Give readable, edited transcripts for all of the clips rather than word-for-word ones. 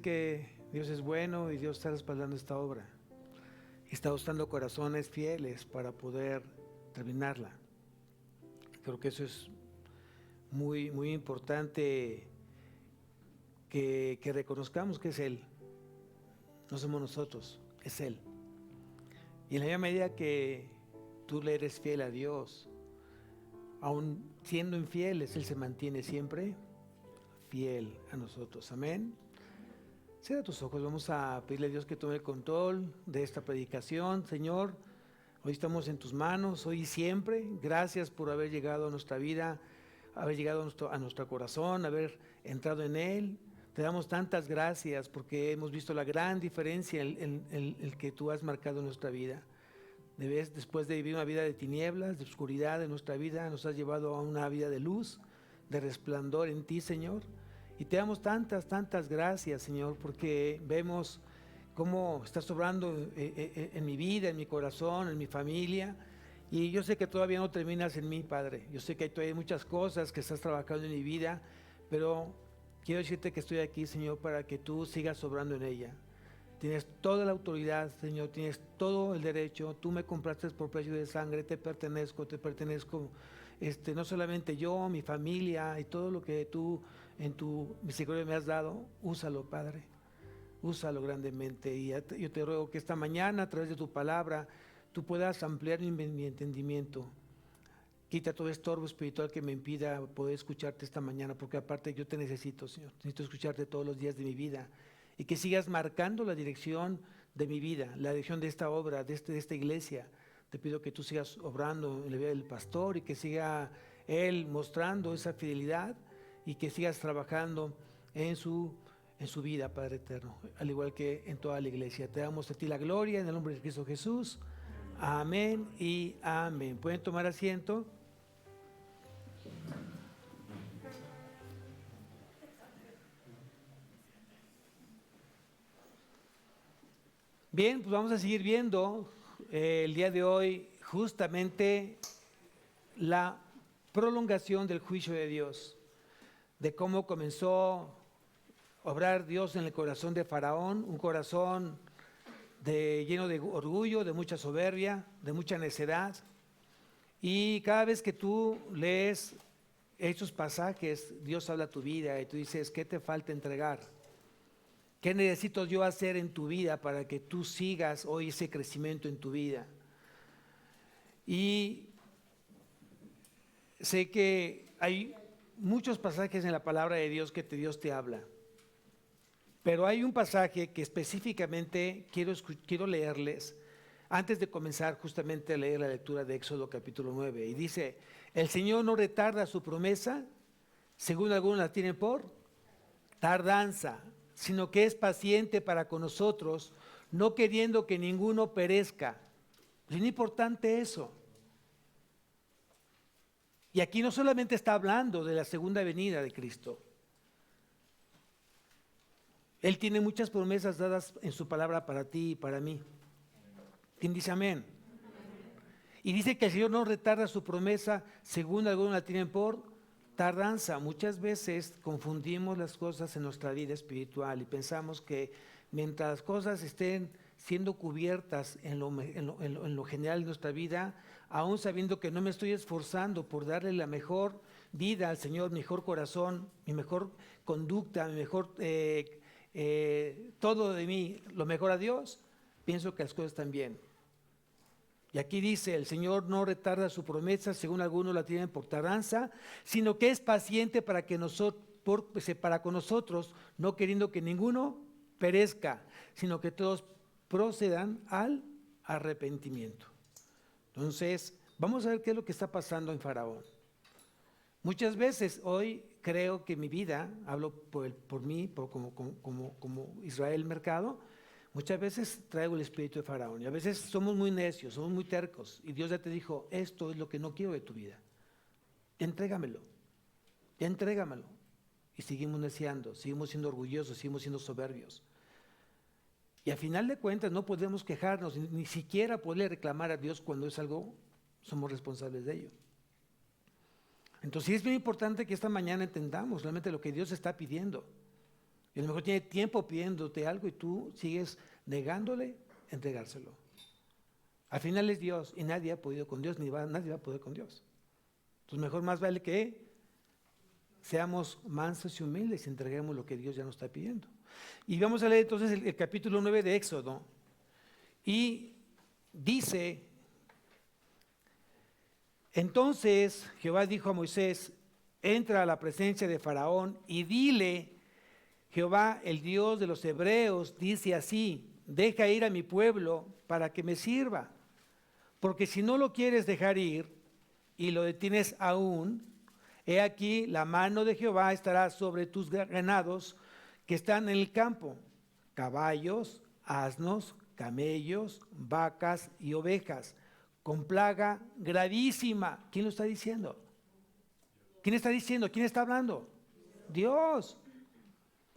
Que Dios es bueno y Dios está respaldando esta obra. Está usando corazones fieles para poder terminarla. Creo que eso es muy, muy importante que reconozcamos que es Él. No somos nosotros, es Él. Y en la misma medida que tú le eres fiel a Dios, aun siendo infieles, Él se mantiene siempre fiel a nosotros. Amén. Cierra tus ojos, vamos a pedirle a Dios que tome el control de esta predicación. Señor, hoy estamos en tus manos, hoy y siempre. Gracias por haber llegado a nuestra vida, haber llegado a nuestro corazón, haber entrado en él. Te damos tantas gracias porque hemos visto la gran diferencia el que tú has marcado en nuestra vida. Después de vivir una vida de tinieblas, de oscuridad en nuestra vida, nos has llevado a una vida de luz, de resplandor en ti, Señor. Y te damos tantas gracias, Señor, porque vemos cómo estás obrando en mi vida, en mi corazón, en mi familia. Y yo sé que todavía no terminas en mí, Padre. Yo sé que hay todavía muchas cosas que estás trabajando en mi vida, pero quiero decirte que estoy aquí, Señor, para que tú sigas obrando en ella. Tienes toda la autoridad, Señor, tienes todo el derecho. Tú me compraste por precio de sangre, te pertenezco, no solamente yo, mi familia y todo lo que tú en tu misericordia me has dado. Úsalo, Padre, úsalo grandemente. Y yo te ruego que esta mañana, a través de tu palabra, tú puedas ampliar mi entendimiento. Quita todo estorbo espiritual que me impida poder escucharte esta mañana, porque aparte yo te necesito, Señor. Necesito escucharte todos los días de mi vida. Y que sigas marcando la dirección de mi vida, la dirección de esta obra, de esta iglesia. Te pido que tú sigas obrando en la vida del pastor y que siga él mostrando esa fidelidad y que sigas trabajando en su vida, Padre eterno, al igual que en toda la iglesia. Te damos a ti la gloria en el nombre de Cristo Jesús. Amén y amén. ¿Pueden tomar asiento? Bien, pues vamos a seguir viendo el día de hoy justamente la prolongación del juicio de Dios, de cómo comenzó a obrar Dios en el corazón de Faraón, un corazón lleno de orgullo, de mucha soberbia, de mucha necedad. Y cada vez que tú lees estos pasajes, Dios habla a tu vida y tú dices, ¿qué te falta entregar? ¿Qué necesito yo hacer en tu vida para que tú sigas hoy ese crecimiento en tu vida? Y sé que hay muchos pasajes en la palabra de Dios que Dios te habla, pero hay un pasaje que específicamente quiero leerles antes de comenzar justamente a leer la lectura de Éxodo capítulo 9. Y dice, el Señor no retarda su promesa, según algunos la tienen por tardanza, sino que es paciente para con nosotros, no queriendo que ninguno perezca. Es importante eso. Y aquí no solamente está hablando de la segunda venida de Cristo. Él tiene muchas promesas dadas en su palabra para ti y para mí. ¿Quién dice amén? Y dice que el Señor no retarda su promesa, según algunos la tienen por tardanza. Muchas veces confundimos las cosas en nuestra vida espiritual y pensamos que mientras las cosas estén siendo cubiertas en lo general de nuestra vida, aún sabiendo que no me estoy esforzando por darle la mejor vida al Señor, mi mejor corazón, mi mejor conducta, mi mejor todo de mí, lo mejor a Dios, pienso que las cosas están bien. Y aquí dice, el Señor no retarda su promesa, según algunos la tienen por tardanza, sino que es paciente para con nosotros, no queriendo que ninguno perezca, sino que todos procedan al arrepentimiento. Entonces, vamos a ver qué es lo que está pasando en Faraón. Muchas veces hoy creo que mi vida, hablo por mí, como Israel Mercado, muchas veces traigo el espíritu de Faraón y a veces somos muy necios, somos muy tercos y Dios ya te dijo, esto es lo que no quiero de tu vida, entrégamelo. Y seguimos neciando, seguimos siendo orgullosos, seguimos siendo soberbios. Y al final de cuentas no podemos quejarnos, ni siquiera poderle reclamar a Dios cuando es algo, somos responsables de ello. Entonces sí es bien importante que esta mañana entendamos realmente lo que Dios está pidiendo. Y a lo mejor tiene tiempo pidiéndote algo y tú sigues negándole entregárselo. Al final es Dios y nadie ha podido con Dios, nadie va a poder con Dios. Entonces mejor más vale que seamos mansos y humildes y entreguemos lo que Dios ya nos está pidiendo. Y vamos a leer entonces el capítulo 9 de Éxodo. Y dice: entonces Jehová dijo a Moisés: entra a la presencia de Faraón y dile: Jehová, el Dios de los hebreos, dice así: deja ir a mi pueblo para que me sirva. Porque si no lo quieres dejar ir y lo detienes aún, he aquí la mano de Jehová estará sobre tus ganados que están en el campo, caballos, asnos, camellos, vacas y ovejas, con plaga gravísima. ¿Quién lo está diciendo? ¿Quién está diciendo? ¿Quién está hablando? Dios.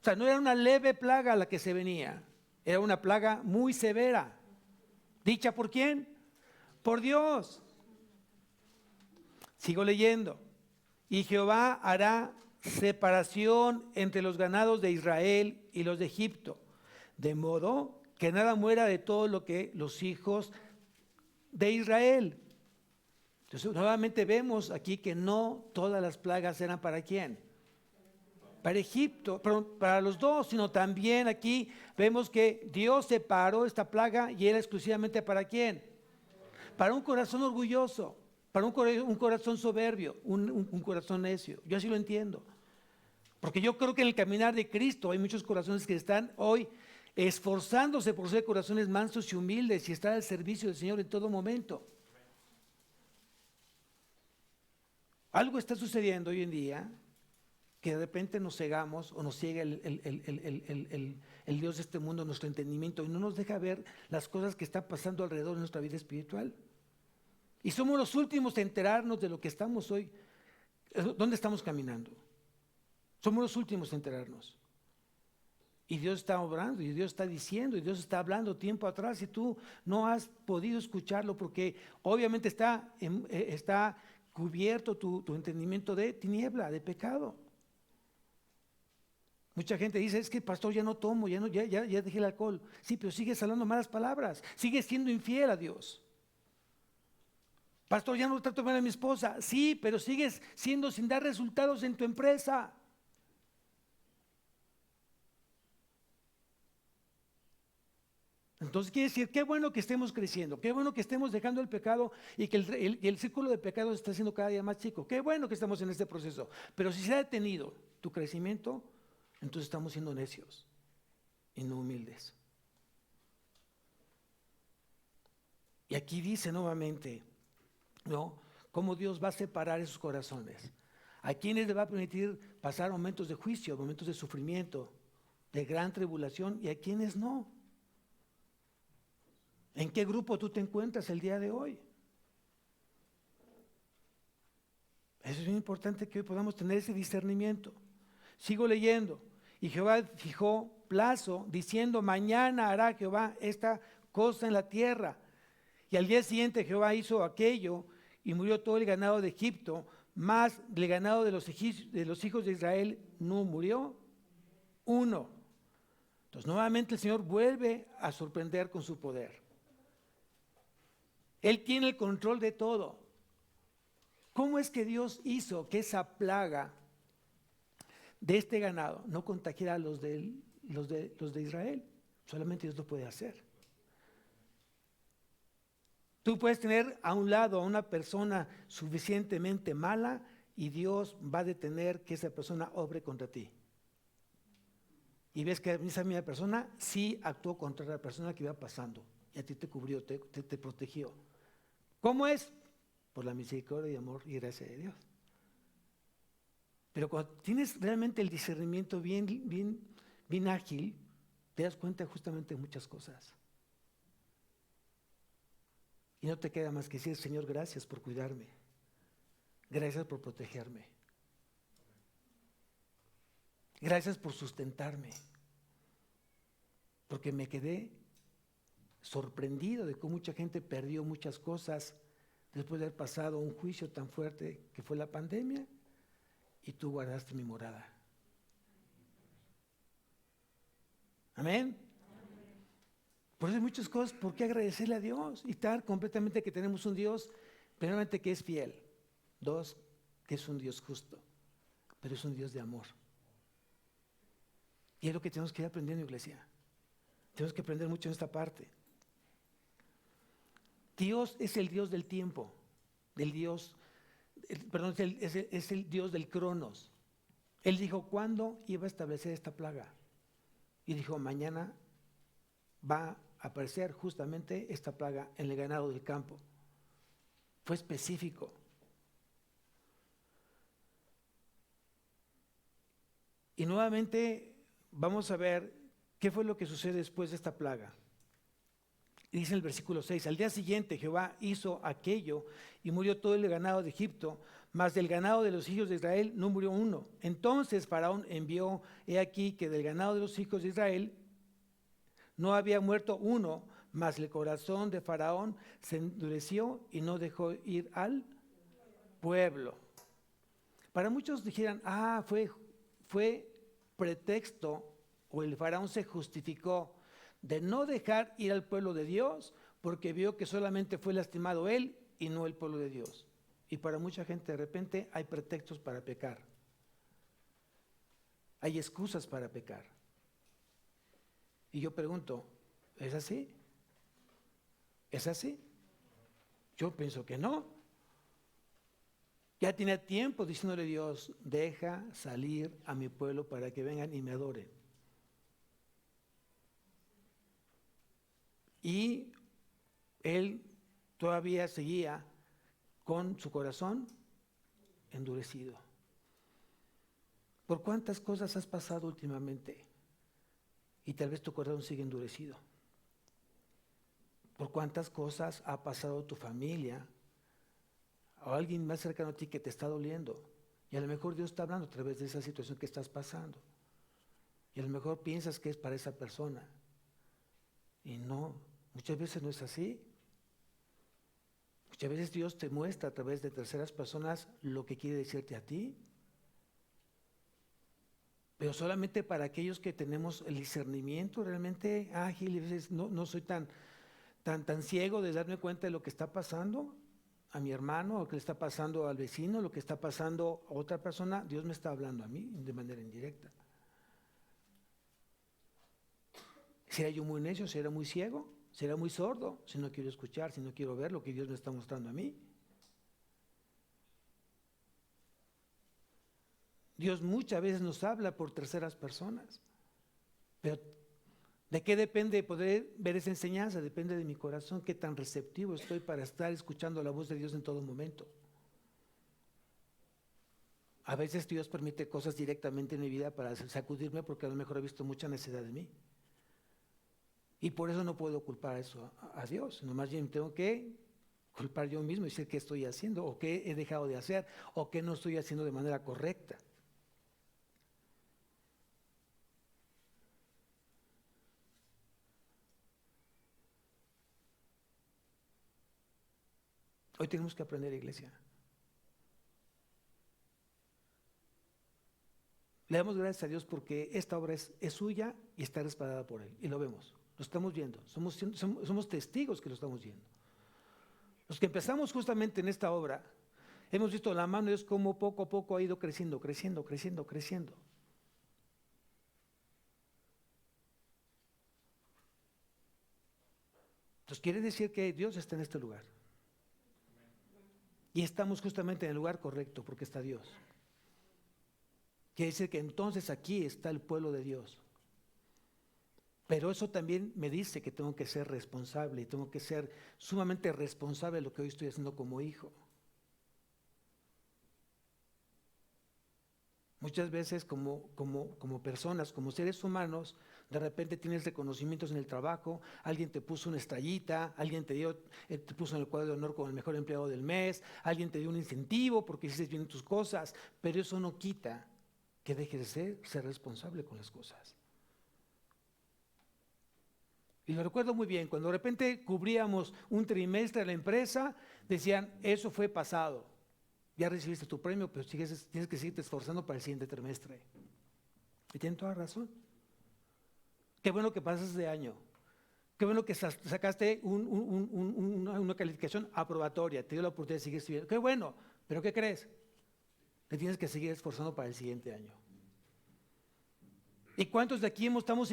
O sea, no era una leve plaga la que se venía, era una plaga muy severa. ¿Dicha por quién? Por Dios. Sigo leyendo. Y Jehová hará separación entre los ganados de Israel y los de Egipto, de modo que nada muera de todo lo que los hijos de Israel. Entonces, nuevamente vemos aquí que no todas las plagas eran para quién. Para Egipto, para los dos, sino también aquí vemos que Dios separó esta plaga y era exclusivamente para quién. Para un corazón orgulloso, para un corazón soberbio, un corazón necio. Yo así lo entiendo. Porque yo creo que en el caminar de Cristo hay muchos corazones que están hoy esforzándose por ser corazones mansos y humildes y estar al servicio del Señor en todo momento. Algo está sucediendo hoy en día que de repente nos cegamos o nos ciega el Dios de este mundo, nuestro entendimiento, y no nos deja ver las cosas que están pasando alrededor de nuestra vida espiritual. Y somos los últimos en enterarnos de lo que estamos hoy, dónde estamos caminando. Somos los últimos en enterarnos. Y Dios está obrando, y Dios está diciendo, y Dios está hablando tiempo atrás, y tú no has podido escucharlo porque obviamente está cubierto tu entendimiento de tiniebla, de pecado. Mucha gente dice: es que pastor, ya no tomo, ya dejé el alcohol. Sí, pero sigues hablando malas palabras, sigues siendo infiel a Dios. Pastor, ya no trato mal a mi esposa. Sí, pero sigues siendo sin dar resultados en tu empresa. Entonces quiere decir, qué bueno que estemos creciendo, qué bueno que estemos dejando el pecado y que el círculo de pecado se está haciendo cada día más chico. Qué bueno que estamos en este proceso. Pero si se ha detenido tu crecimiento, entonces estamos siendo necios y no humildes. Y aquí dice nuevamente, ¿no?, cómo Dios va a separar esos corazones. A quienes le va a permitir pasar momentos de juicio, momentos de sufrimiento, de gran tribulación, y a quienes no. ¿En qué grupo tú te encuentras el día de hoy? Eso es muy importante, que hoy podamos tener ese discernimiento. Sigo leyendo. Y Jehová fijó plazo, diciendo: mañana hará Jehová esta cosa en la tierra. Y al día siguiente Jehová hizo aquello, y murió todo el ganado de Egipto, más el ganado de los hijos de Israel no murió uno. Entonces nuevamente el Señor vuelve a sorprender con su poder. Él tiene el control de todo. ¿Cómo es que Dios hizo que esa plaga de este ganado no contagiara a los de Israel? Solamente Dios lo puede hacer. Tú puedes tener a un lado a una persona suficientemente mala y Dios va a detener que esa persona obre contra ti. Y ves que esa misma persona sí actuó contra la persona que iba pasando y a ti te cubrió, te protegió. ¿Cómo es? Por la misericordia y amor y gracia de Dios. Pero cuando tienes realmente el discernimiento bien ágil, te das cuenta justamente de muchas cosas. Y no te queda más que decir: Señor, gracias por cuidarme. Gracias por protegerme. Gracias por sustentarme. Porque me quedé sorprendido de cómo mucha gente perdió muchas cosas después de haber pasado un juicio tan fuerte que fue la pandemia, y tú guardaste mi morada. Amén. Por eso hay muchas cosas por qué agradecerle a Dios y estar completamente que tenemos un Dios, primeramente que es fiel, dos, que es un Dios justo, pero es un Dios de amor. Y es lo que tenemos que ir aprendiendo, iglesia. Tenemos que aprender mucho en esta parte. Dios es el Dios del tiempo, es el Dios del cronos. Él dijo, ¿cuándo iba a establecer esta plaga? Y dijo, mañana va a aparecer justamente esta plaga en el ganado del campo. Fue específico. Y nuevamente vamos a ver qué fue lo que sucede después de esta plaga. Dice en el versículo 6, al día siguiente Jehová hizo aquello y murió todo el ganado de Egipto, mas del ganado de los hijos de Israel no murió uno. Entonces Faraón envió, he aquí que del ganado de los hijos de Israel no había muerto uno, mas el corazón de Faraón se endureció y no dejó ir al pueblo. Para muchos dijeran, fue pretexto, o el Faraón se justificó de no dejar ir al pueblo de Dios porque vio que solamente fue lastimado él y no el pueblo de Dios. Y para mucha gente de repente hay pretextos para pecar. Hay excusas para pecar. Y yo pregunto, ¿es así? ¿Es así? Yo pienso que no. Ya tenía tiempo diciéndole a Dios, deja salir a mi pueblo para que vengan y me adoren. Y él todavía seguía con su corazón endurecido. ¿Por cuántas cosas has pasado últimamente? Y tal vez tu corazón sigue endurecido. ¿Por cuántas cosas ha pasado tu familia o alguien más cercano a ti que te está doliendo? Y a lo mejor Dios está hablando a través de esa situación que estás pasando. Y a lo mejor piensas que es para esa persona. Y no, muchas veces no es así. Muchas veces Dios te muestra a través de terceras personas lo que quiere decirte a ti. Pero solamente para aquellos que tenemos el discernimiento realmente ágil, y a veces no soy tan ciego de darme cuenta de lo que está pasando a mi hermano, lo que le está pasando al vecino, lo que está pasando a otra persona. Dios me está hablando a mí de manera indirecta. ¿Será yo muy necio? ¿Será muy ciego? ¿Será muy sordo? Si no quiero escuchar, si no quiero ver lo que Dios me está mostrando a mí. Dios muchas veces nos habla por terceras personas. Pero ¿de qué depende poder ver esa enseñanza? Depende de mi corazón, qué tan receptivo estoy para estar escuchando la voz de Dios en todo momento. A veces Dios permite cosas directamente en mi vida para sacudirme porque a lo mejor he visto mucha necesidad de mí. Y por eso no puedo culpar eso a Dios, sino más bien tengo que culpar yo mismo y decir qué estoy haciendo o qué he dejado de hacer o qué no estoy haciendo de manera correcta. Hoy tenemos que aprender, iglesia. Le damos gracias a Dios porque esta obra es suya y está respaldada por Él. Y lo vemos, lo estamos viendo. Somos testigos que lo estamos viendo. Los que empezamos justamente en esta obra, hemos visto la mano de Dios como poco a poco ha ido creciendo. Entonces quiere decir que Dios está en este lugar. Y estamos justamente en el lugar correcto porque está Dios. Quiere decir que entonces aquí está el pueblo de Dios. Pero eso también me dice que tengo que ser responsable y tengo que ser sumamente responsable de lo que hoy estoy haciendo como hijo. Muchas veces como personas, como seres humanos, de repente tienes reconocimientos en el trabajo, alguien te puso una estrellita, alguien te puso en el cuadro de honor como el mejor empleado del mes, alguien te dio un incentivo porque hiciste bien tus cosas, pero eso no quita que dejes de ser responsable con las cosas. Y lo recuerdo muy bien, cuando de repente cubríamos un trimestre de la empresa, decían, eso fue pasado. Ya recibiste tu premio, pero tienes que seguirte esforzando para el siguiente trimestre. Y tienen toda razón. Qué bueno que pasas de año. Qué bueno que sacaste una calificación aprobatoria, te dio la oportunidad de seguir estudiando. Qué bueno, pero ¿qué crees? Te tienes que seguir esforzando para el siguiente año. ¿Y cuántos de aquí estamos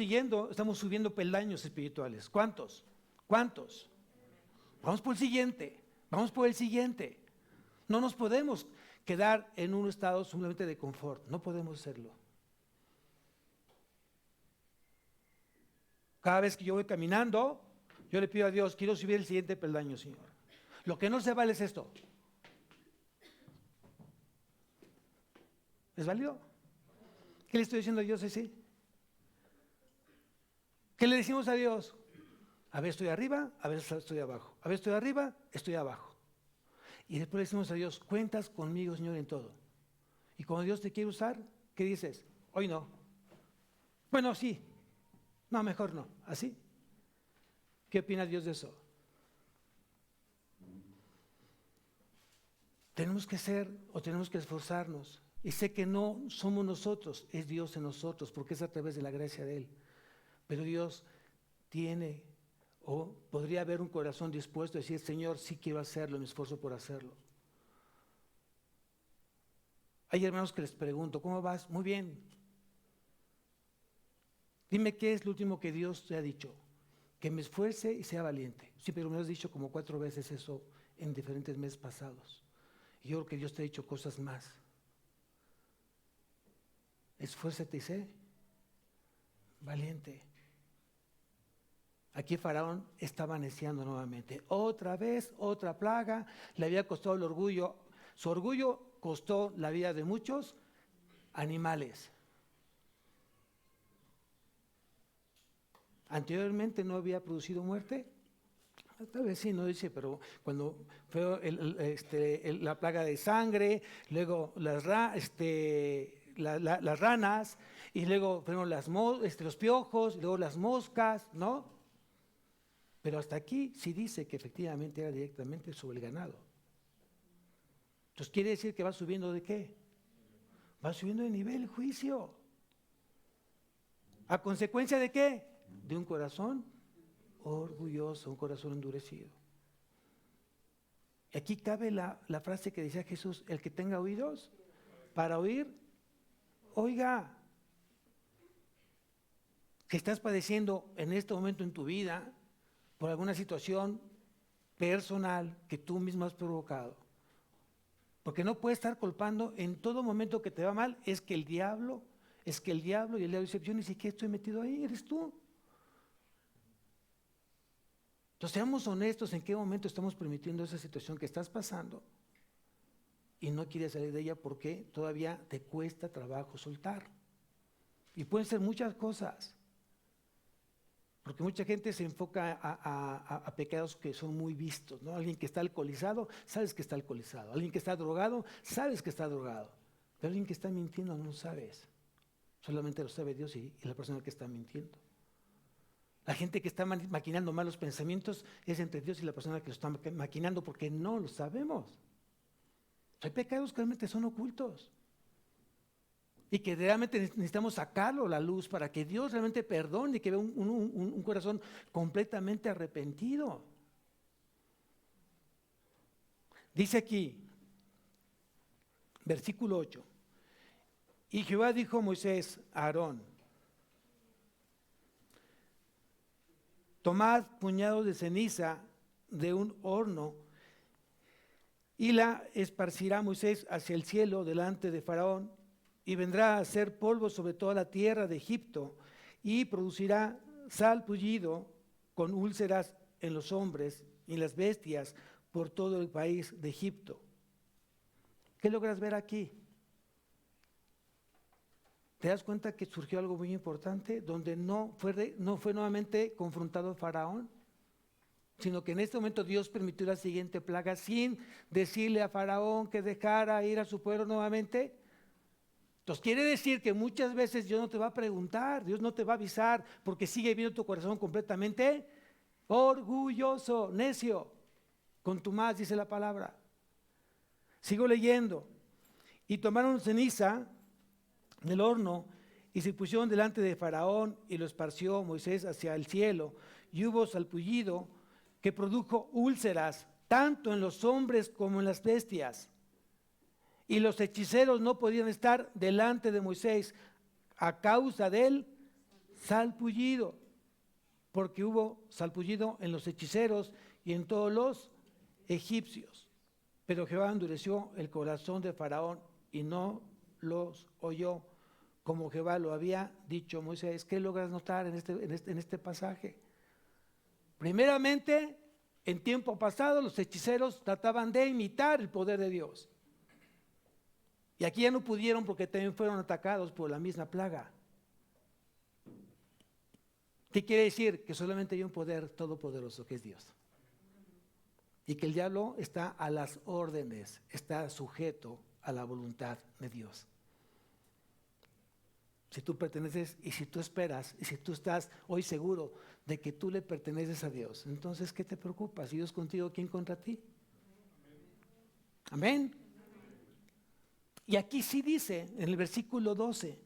subiendo peldaños espirituales? ¿Cuántos? ¿Cuántos? Vamos por el siguiente, vamos por el siguiente. No nos podemos quedar en un estado simplemente de confort, no podemos hacerlo. Cada vez que yo voy caminando, yo le pido a Dios, quiero subir el siguiente peldaño, Señor. Lo que no se vale es esto. ¿Es válido? ¿Qué le estoy diciendo a Dios así? ¿Qué le decimos a Dios? A ver, estoy arriba, a ver, estoy abajo. A ver, estoy arriba, estoy abajo. Y después le decimos a Dios, cuentas conmigo, Señor, en todo. Y cuando Dios te quiere usar, ¿qué dices? Hoy no. Bueno, sí. No, mejor no. ¿Así? ¿Qué opina Dios de eso? Tenemos que tenemos que esforzarnos. Y sé que no somos nosotros, es Dios en nosotros, porque es a través de la gracia de Él. Pero Dios tiene, o podría haber un corazón dispuesto a decir, Señor, sí quiero hacerlo, me esfuerzo por hacerlo. Hay hermanos que les pregunto, ¿cómo vas? Muy bien. Dime qué es lo último que Dios te ha dicho. Que me esfuerce y sea valiente. Sí, pero me has dicho como 4 veces eso en diferentes meses pasados. Y yo creo que Dios te ha dicho cosas más. Esfuérzate y sé valiente. Aquí Faraón estaba neciando nuevamente. Otra vez, otra plaga. Le había costado el orgullo. Su orgullo costó la vida de muchos animales. Anteriormente no había producido muerte. Tal vez sí, no dice, pero cuando fue la plaga de sangre, luego las ranas, y luego fueron los piojos, y luego las moscas, ¿no? Pero hasta aquí sí dice que efectivamente era directamente sobre el ganado. Entonces quiere decir que va subiendo ¿de qué? Va subiendo de nivel el juicio. ¿A consecuencia de qué? De un corazón orgulloso, un corazón endurecido. Y aquí cabe la frase que decía Jesús, el que tenga oídos para oír, oiga. Que estás padeciendo en este momento en tu vida por alguna situación personal que tú mismo has provocado. Porque no puedes estar culpando en todo momento que te va mal, es que el diablo, y el diablo dice, yo ni siquiera estoy metido ahí, eres tú. Entonces seamos honestos en qué momento estamos permitiendo esa situación que estás pasando y no quieres salir de ella porque todavía te cuesta trabajo soltar. Y pueden ser muchas cosas. Porque mucha gente se enfoca a pecados que son muy vistos, ¿no? Alguien que está alcoholizado, sabes que está alcoholizado. Alguien que está drogado, sabes que está drogado. Pero alguien que está mintiendo no lo sabes. Solamente lo sabe Dios y la persona que está mintiendo. La gente que está maquinando malos pensamientos es entre Dios y la persona que lo está maquinando porque no lo sabemos. Hay pecados que realmente son ocultos. Y que realmente necesitamos sacarlo a la luz para que Dios realmente perdone y que vea un corazón completamente arrepentido. Dice aquí, versículo 8, y Jehová dijo a Moisés, a Aarón, tomad puñados de ceniza de un horno y la esparcirá Moisés hacia el cielo delante de Faraón y vendrá a hacer polvo sobre toda la tierra de Egipto y producirá salpullido con úlceras en los hombres y en las bestias por todo el país de Egipto. ¿Qué logras ver aquí? ¿Te das cuenta que surgió algo muy importante donde no fue nuevamente confrontado Faraón? Sino que en este momento Dios permitió la siguiente plaga sin decirle a Faraón que dejara ir a su pueblo nuevamente. Entonces quiere decir que muchas veces Dios no te va a preguntar, Dios no te va a avisar porque sigue viendo tu corazón completamente orgulloso, necio, contumaz, dice la palabra. Sigo leyendo. Y tomaron ceniza del horno y se pusieron delante de Faraón y lo esparció Moisés hacia el cielo, y hubo salpullido que produjo úlceras, tanto en los hombres como en las bestias. Y los hechiceros no podían estar delante de Moisés a causa del salpullido, porque hubo salpullido en los hechiceros y en todos los egipcios. Pero Jehová endureció el corazón de Faraón y no los oyó, como Jehová lo había dicho a Moisés. ¿Qué logras notar en este pasaje? Primeramente, en tiempo pasado los hechiceros trataban de imitar el poder de Dios. Y aquí ya no pudieron porque también fueron atacados por la misma plaga. ¿Qué quiere decir? Que solamente hay un poder todopoderoso, que es Dios. Y que el diablo está a las órdenes, está sujeto a la voluntad de Dios. Si tú perteneces y si tú esperas y si tú estás hoy seguro de que tú le perteneces a Dios, entonces ¿qué te preocupa? Si Dios contigo, ¿quién contra ti? Amén. Y aquí sí dice, en el versículo 12,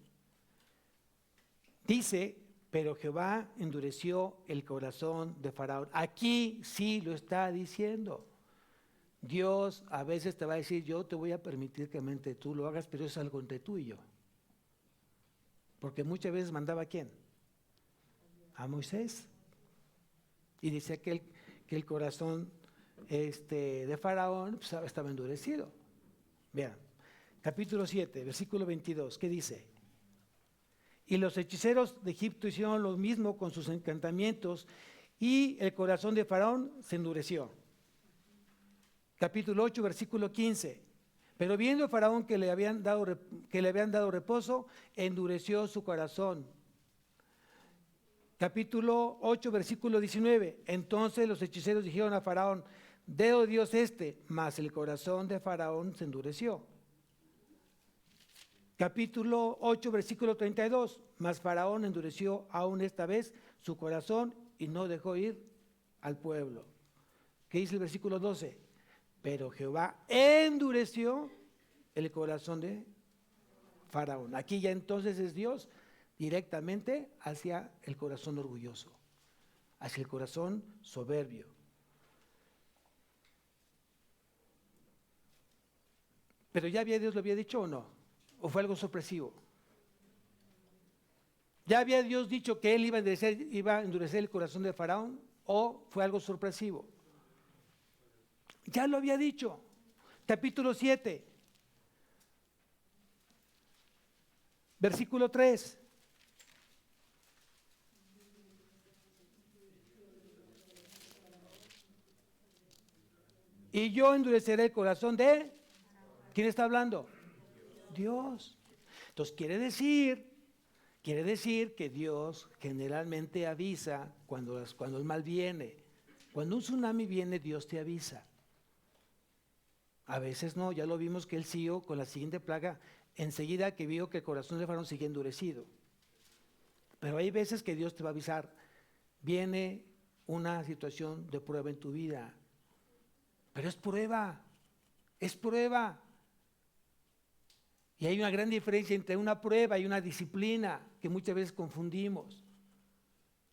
dice, pero Jehová endureció el corazón de Faraón. Aquí sí lo está diciendo. Dios a veces te va a decir, yo te voy a permitir que mente tú lo hagas, pero es algo entre tú y yo. Porque muchas veces mandaba ¿a quién? A Moisés. Y decía que el corazón de Faraón pues, estaba endurecido. Vean, capítulo 7, versículo 22, ¿qué dice? Y los hechiceros de Egipto hicieron lo mismo con sus encantamientos y el corazón de Faraón se endureció. Capítulo 8, versículo 15. Pero viendo Faraón que le habían dado reposo, endureció su corazón. Capítulo 8, versículo 19. Entonces los hechiceros dijeron a Faraón, deo Dios mas el corazón de Faraón se endureció. Capítulo 8, versículo 32. Mas Faraón endureció aún esta vez su corazón y no dejó ir al pueblo. ¿Qué dice el versículo 12? Pero Jehová endureció el corazón de Faraón. Aquí ya entonces es Dios directamente hacia el corazón orgulloso, hacia el corazón soberbio. Pero ya Dios lo había dicho o no, o fue algo sorpresivo. ¿Ya había Dios dicho que él iba a endurecer el corazón de Faraón o fue algo sorpresivo? Ya lo había dicho. Capítulo 7, versículo 3. Y yo endureceré el corazón de... ¿Quién está hablando? Dios. Entonces quiere decir que Dios generalmente avisa cuando el mal viene. Cuando un tsunami viene, Dios te avisa. A veces no, ya lo vimos que él siguió con la siguiente plaga, enseguida que vio que el corazón de Faraón sigue endurecido. Pero hay veces que Dios te va a avisar, viene una situación de prueba en tu vida, pero es prueba. Y hay una gran diferencia entre una prueba y una disciplina que muchas veces confundimos.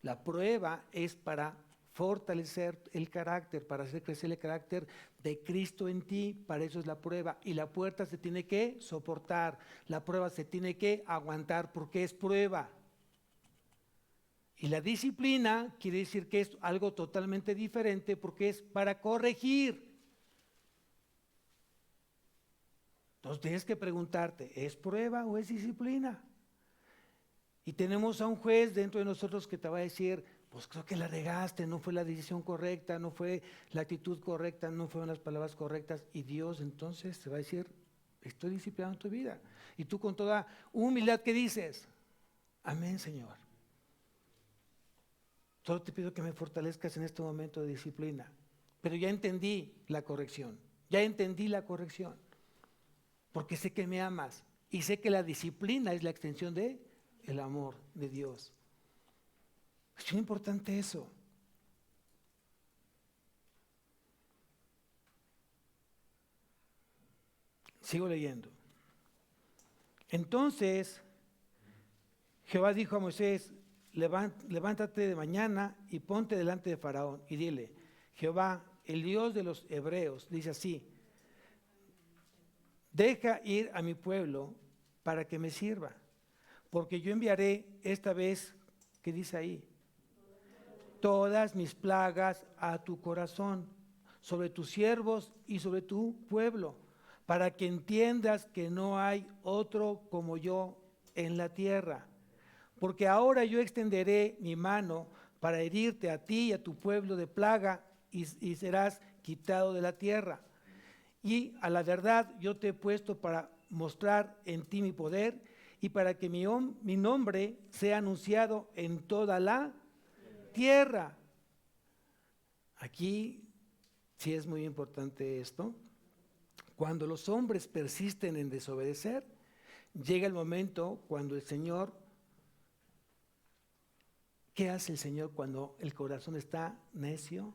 La prueba es para fortalecer el carácter, para hacer crecer el carácter de Cristo en ti, para eso es la prueba. Y la puerta se tiene que soportar, la prueba se tiene que aguantar porque es prueba. Y la disciplina quiere decir que es algo totalmente diferente porque es para corregir. Entonces tienes que preguntarte, ¿es prueba o es disciplina? Y tenemos a un juez dentro de nosotros que te va a decir, pues creo que la regaste, no fue la decisión correcta, no fue la actitud correcta, no fueron las palabras correctas. Y Dios entonces te va a decir, estoy disciplinando tu vida. Y tú con toda humildad, ¿qué dices? Amén, Señor. Solo te pido que me fortalezcas en este momento de disciplina. Pero ya entendí la corrección, porque sé que me amas y sé que la disciplina es la extensión de el amor de Dios. Es muy importante eso. Sigo leyendo. Entonces, Jehová dijo a Moisés, levántate de mañana y ponte delante de Faraón y dile, Jehová, el Dios de los hebreos, dice así, deja ir a mi pueblo para que me sirva, porque yo enviaré esta vez, ¿qué dice ahí? Todas mis plagas a tu corazón, sobre tus siervos y sobre tu pueblo, para que entiendas que no hay otro como yo en la tierra. Porque ahora yo extenderé mi mano para herirte a ti y a tu pueblo de plaga y serás quitado de la tierra. Y a la verdad yo te he puesto para mostrar en ti mi poder y para que mi nombre sea anunciado en toda la tierra. Aquí sí es muy importante esto. Cuando los hombres persisten en desobedecer, llega el momento cuando el Señor, ¿qué hace el Señor cuando el corazón está necio,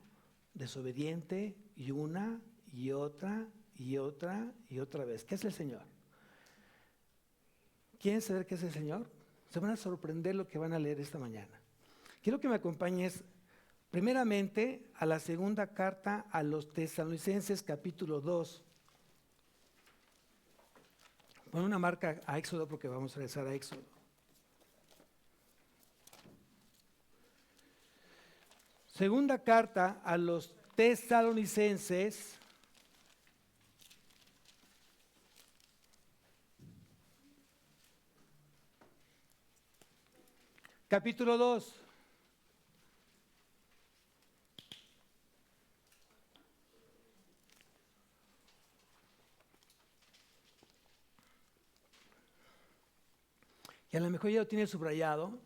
desobediente, y una y otra y otra y otra vez? ¿Qué hace el Señor? ¿Quieren saber qué hace el Señor? Se van a sorprender lo que van a leer esta mañana. Quiero que me acompañes primeramente a la segunda carta a los Tesalonicenses, capítulo 2. Pon una marca a Éxodo porque vamos a regresar a Éxodo. Segunda carta a los Tesalonicenses, capítulo 2. Y a lo mejor ya lo tienes subrayado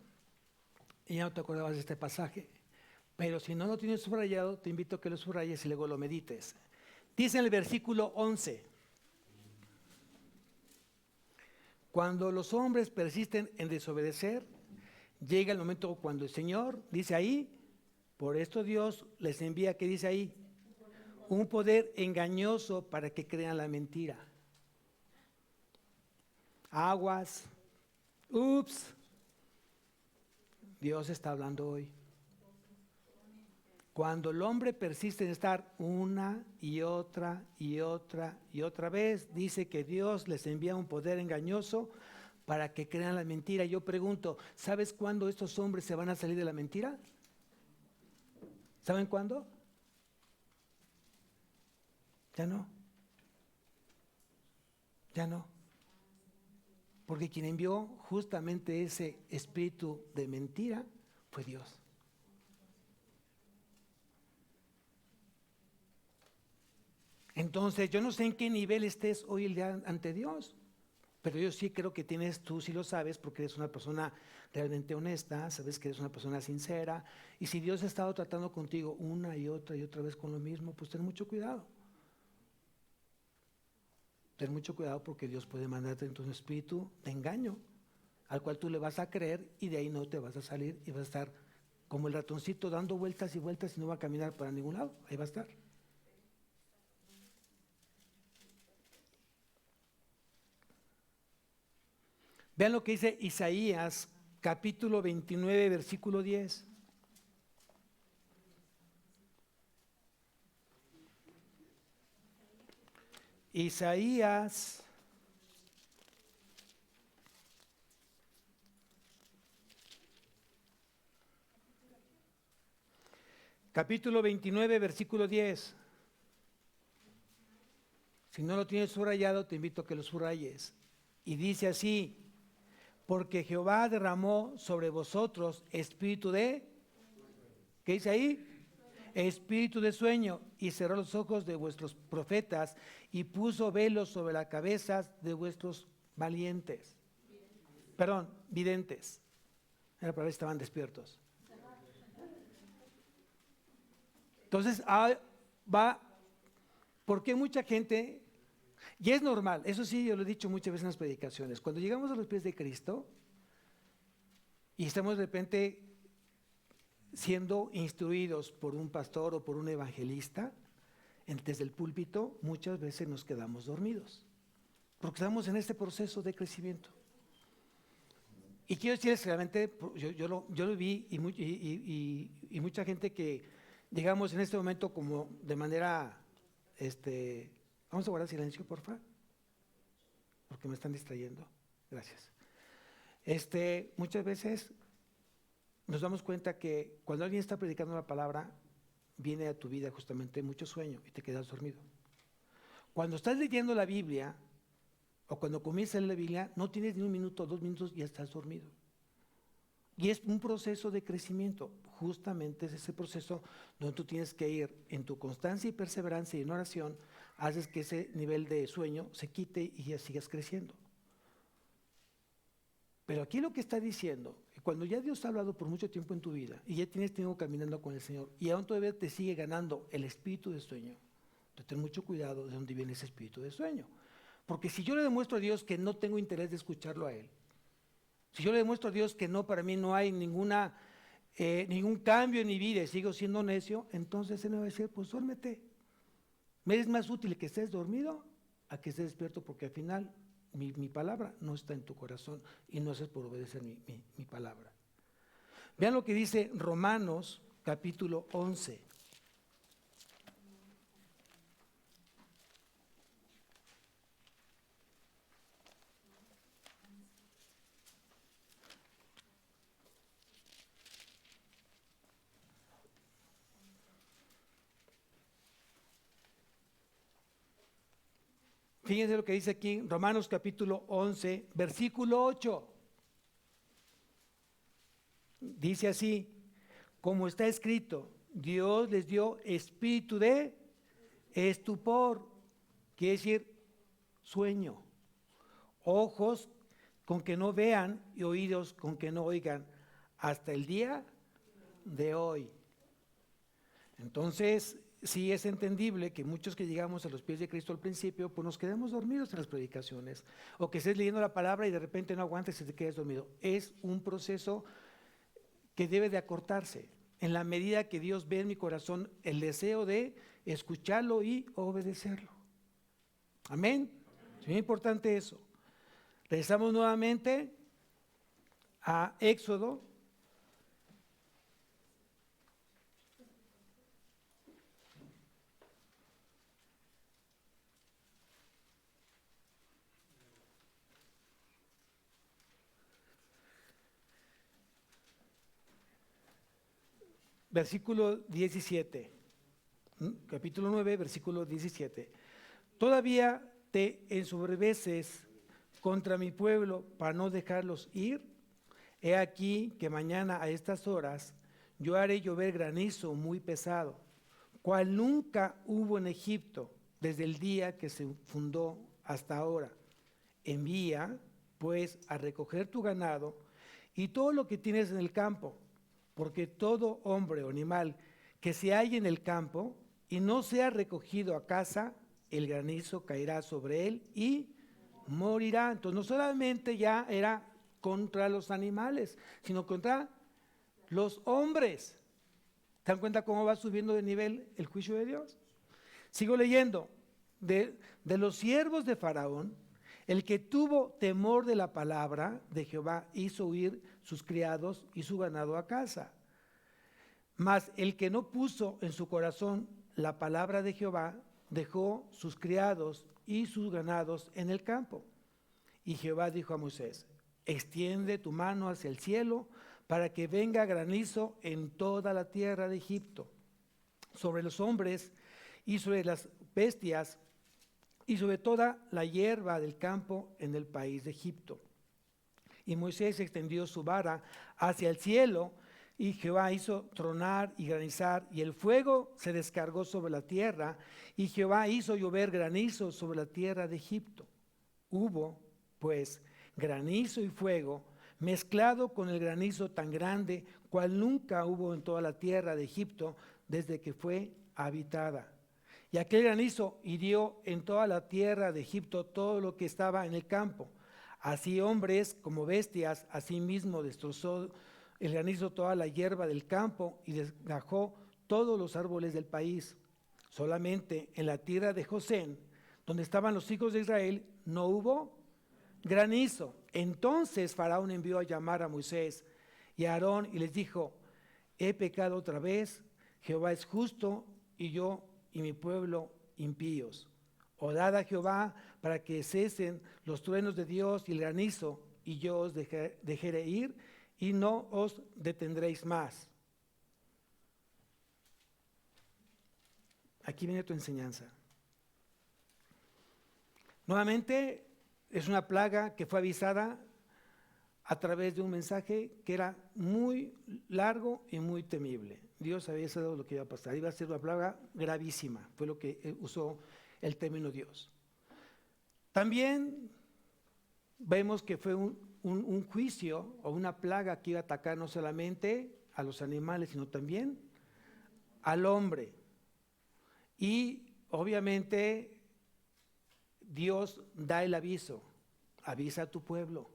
y ya no te acordabas de este pasaje. Pero si no lo tienes subrayado, te invito a que lo subrayes y luego lo medites. Dice en el versículo 11, cuando los hombres persisten en desobedecer, llega el momento cuando el Señor, dice ahí, por esto Dios les envía, ¿qué dice ahí? Un poder engañoso para que crean la mentira. Aguas, ups, Dios está hablando hoy. Cuando el hombre persiste en estar una y otra y otra y otra vez, dice que Dios les envía un poder engañoso para que crean la mentira. Yo pregunto, ¿sabes cuándo estos hombres se van a salir de la mentira? ¿Saben cuándo? Ya no. Ya no. Porque quien envió justamente ese espíritu de mentira fue Dios. Entonces, yo no sé en qué nivel estés hoy el día ante Dios, pero yo sí creo que tú sí lo sabes porque eres una persona realmente honesta, sabes que eres una persona sincera, y si Dios ha estado tratando contigo una y otra vez con lo mismo, pues ten mucho cuidado. Ten mucho cuidado porque Dios puede mandarte en tu espíritu de engaño, al cual tú le vas a creer y de ahí no te vas a salir y vas a estar como el ratoncito dando vueltas y vueltas y no va a caminar para ningún lado, ahí va a estar. Vean lo que dice Isaías, capítulo 29, versículo 10. Isaías, capítulo 29, versículo 10. Si no lo tienes subrayado, te invito a que lo subrayes. Y dice así, porque Jehová derramó sobre vosotros espíritu de, ¿qué dice ahí? Espíritu de sueño, y cerró los ojos de vuestros profetas, y puso velos sobre las cabezas de vuestros valientes. Perdón, videntes. Era para ver si estaban despiertos. Entonces, ¿por qué mucha gente? Y es normal, eso sí, yo lo he dicho muchas veces en las predicaciones. Cuando llegamos a los pies de Cristo y estamos de repente siendo instruidos por un pastor o por un evangelista, desde el púlpito, muchas veces nos quedamos dormidos, porque estamos en este proceso de crecimiento. Y quiero decirles realmente, yo lo vi y mucha gente que llegamos en este momento como de manera, vamos a guardar silencio, por favor, porque me están distrayendo. Gracias. Muchas veces nos damos cuenta que cuando alguien está predicando la palabra, viene a tu vida justamente mucho sueño y te quedas dormido. Cuando estás leyendo la Biblia, o cuando comienzas a leer la Biblia, no tienes ni un minuto, 2 minutos y ya estás dormido. Y es un proceso de crecimiento, justamente es ese proceso donde tú tienes que ir en tu constancia y perseverancia y en oración, haces que ese nivel de sueño se quite y ya sigas creciendo. Pero aquí lo que está diciendo, que cuando ya Dios ha hablado por mucho tiempo en tu vida y ya tienes tiempo caminando con el Señor y aún todavía te sigue ganando el espíritu de sueño, ten mucho cuidado de dónde viene ese espíritu de sueño. Porque si yo le demuestro a Dios que no tengo interés de escucharlo a Él, si yo le demuestro a Dios que no, para mí no hay ningún cambio en mi vida y sigo siendo necio, entonces Él me va a decir, pues duérmete. Me es más útil que estés dormido a que estés despierto, porque al final mi palabra no está en tu corazón y no haces por obedecer mi palabra. Vean lo que dice Romanos capítulo 11. Fíjense lo que dice aquí, Romanos capítulo 11, versículo 8. Dice así, como está escrito, Dios les dio espíritu de estupor, quiere decir sueño, ojos con que no vean y oídos con que no oigan, hasta el día de hoy. Entonces, sí es entendible que muchos que llegamos a los pies de Cristo al principio, pues nos quedemos dormidos en las predicaciones, o que estés leyendo la palabra y de repente no aguantes y te quedes dormido. Es un proceso que debe de acortarse, en la medida que Dios ve en mi corazón el deseo de escucharlo y obedecerlo. Amén. Es muy importante eso. Regresamos nuevamente a Éxodo. Versículo 17, capítulo 9, versículo 17. Todavía te ensoberbeces contra mi pueblo para no dejarlos ir. He aquí que mañana a estas horas yo haré llover granizo muy pesado, cual nunca hubo en Egipto desde el día que se fundó hasta ahora. Envía pues a recoger tu ganado y todo lo que tienes en el campo, porque todo hombre o animal que se halle en el campo y no sea recogido a casa, el granizo caerá sobre él y morirá. Entonces no solamente ya era contra los animales, sino contra los hombres. ¿Se dan cuenta cómo va subiendo de nivel el juicio de Dios? Sigo leyendo. De los siervos de Faraón, el que tuvo temor de la palabra de Jehová hizo huir sus criados y su ganado a casa. Mas el que no puso en su corazón la palabra de Jehová dejó sus criados y sus ganados en el campo. Y Jehová dijo a Moisés, extiende tu mano hacia el cielo para que venga granizo en toda la tierra de Egipto, sobre los hombres y sobre las bestias y sobre toda la hierba del campo en el país de Egipto. Y Moisés extendió su vara hacia el cielo, y Jehová hizo tronar y granizar, y el fuego se descargó sobre la tierra, y Jehová hizo llover granizo sobre la tierra de Egipto. Hubo, pues, granizo y fuego, mezclado con el granizo tan grande, cual nunca hubo en toda la tierra de Egipto, desde que fue habitada. Y aquel granizo hirió en toda la tierra de Egipto todo lo que estaba en el campo. Así hombres como bestias, asimismo destrozó el granizo toda la hierba del campo y desgajó todos los árboles del país. Solamente en la tierra de Gosén, donde estaban los hijos de Israel, no hubo granizo. Entonces Faraón envió a llamar a Moisés y a Aarón y les dijo: he pecado otra vez, Jehová es justo y yo y mi pueblo impíos. Orad a Jehová para que cesen los truenos de Dios y el granizo, y yo os dejaré ir y no os detendréis más. Aquí viene tu enseñanza. Nuevamente es una plaga que fue avisada a través de un mensaje que era muy largo y muy temible. Dios había sabido lo que iba a pasar. Iba a ser una plaga gravísima, fue lo que usó el término Dios. También vemos que fue un juicio o una plaga que iba a atacar no solamente a los animales, sino también al hombre. Y obviamente Dios da el aviso: avisa a tu pueblo.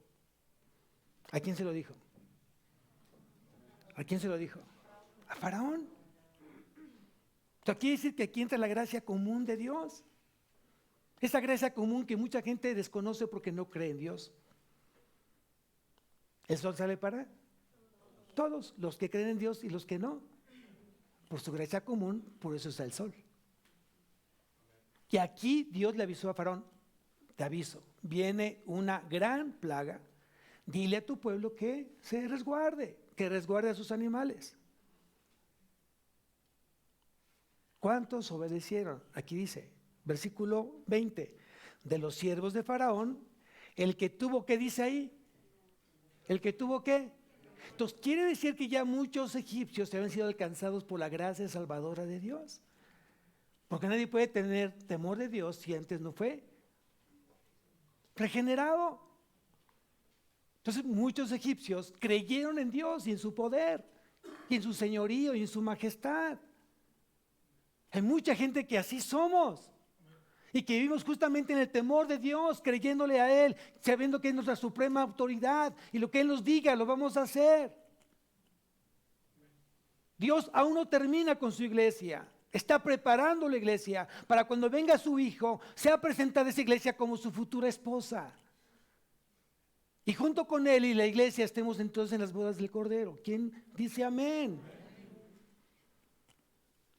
¿A quién se lo dijo? ¿A quién se lo dijo? A Faraón. Esto quiere decir que aquí entra la gracia común de Dios. Esa gracia común que mucha gente desconoce porque no cree en Dios. El sol sale para todos, los que creen en Dios y los que no. Por su gracia común, por eso está el sol. Y aquí Dios le avisó a Faraón: te aviso, viene una gran plaga, dile a tu pueblo que se resguarde, que resguarde a sus animales. ¿Cuántos obedecieron? Aquí dice, versículo 20, de los siervos de Faraón, el que tuvo, ¿qué dice ahí? El que tuvo, ¿qué? Entonces quiere decir que ya muchos egipcios habían sido alcanzados por la gracia salvadora de Dios. Porque nadie puede tener temor de Dios si antes no fue regenerado. Entonces muchos egipcios creyeron en Dios y en su poder, y en su señorío y en su majestad. Hay mucha gente que así somos y que vivimos justamente en el temor de Dios, creyéndole a Él, sabiendo que es nuestra suprema autoridad y lo que Él nos diga lo vamos a hacer. Dios aún no termina con su iglesia. Está preparando la iglesia para cuando venga su hijo, sea presentada esa iglesia como su futura esposa. Y junto con él y la iglesia estemos entonces en las bodas del Cordero. ¿Quién dice amén?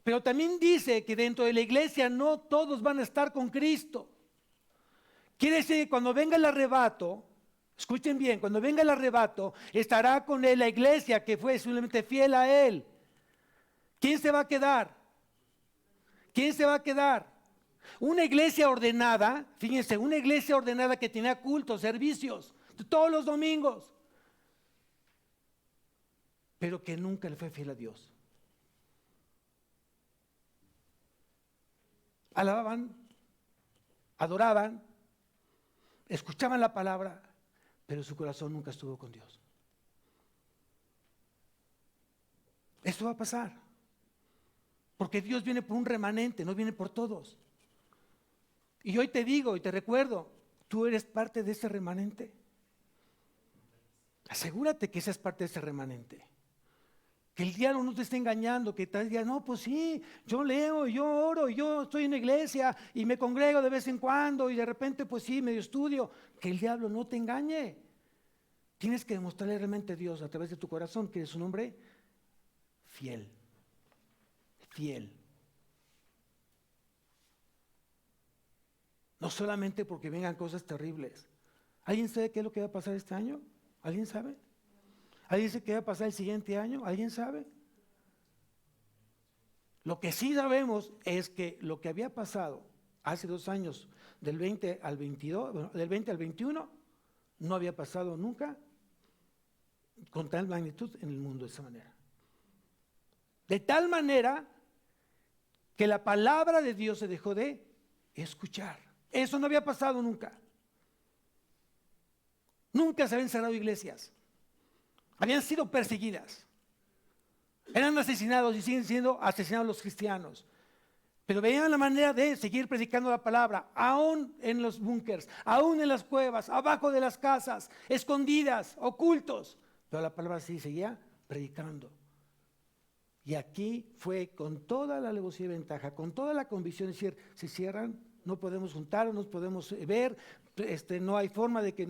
Pero también dice que dentro de la iglesia no todos van a estar con Cristo. Quiere decir que cuando venga el arrebato, escuchen bien, cuando venga el arrebato, estará con él la iglesia que fue simplemente fiel a él. ¿Quién se va a quedar? ¿Quién se va a quedar? Una iglesia ordenada, fíjense, una iglesia ordenada que tenía cultos, servicios, todos los domingos, pero que nunca le fue fiel a Dios. Alababan, adoraban, escuchaban la palabra, pero su corazón nunca estuvo con Dios. Esto va a pasar, porque Dios viene por un remanente, no viene por todos. Y hoy te digo y te recuerdo, tú eres parte de ese remanente. Asegúrate que seas parte de ese remanente. Que el diablo no te esté engañando, que te diga, no, pues sí, yo leo, yo oro, yo estoy en la iglesia y me congrego de vez en cuando y de repente pues sí, medio estudio. Que el diablo no te engañe. Tienes que demostrarle realmente a Dios a través de tu corazón que eres un hombre fiel. Fiel. No solamente porque vengan cosas terribles. ¿Alguien sabe qué es lo que va a pasar este año? ¿Alguien sabe? ¿Alguien sabe qué va a pasar el siguiente año? ¿Alguien sabe? Lo que sí sabemos es que lo que había pasado hace 2 años, del 20 al 22, bueno, del 20 al 21, no había pasado nunca con tal magnitud en el mundo de esa manera. De tal manera que la palabra de Dios se dejó de escuchar. Eso no había pasado nunca. Nunca se habían cerrado iglesias. Habían sido perseguidas. Eran asesinados y siguen siendo asesinados los cristianos. Pero veían la manera de seguir predicando la palabra, aún en los búnkers, aún en las cuevas, abajo de las casas, escondidas, ocultos. Pero la palabra sí seguía predicando. Y aquí fue con toda la alevosía y ventaja, con toda la convicción de decir, se cierran no podemos juntarnos, no podemos ver, no hay forma de que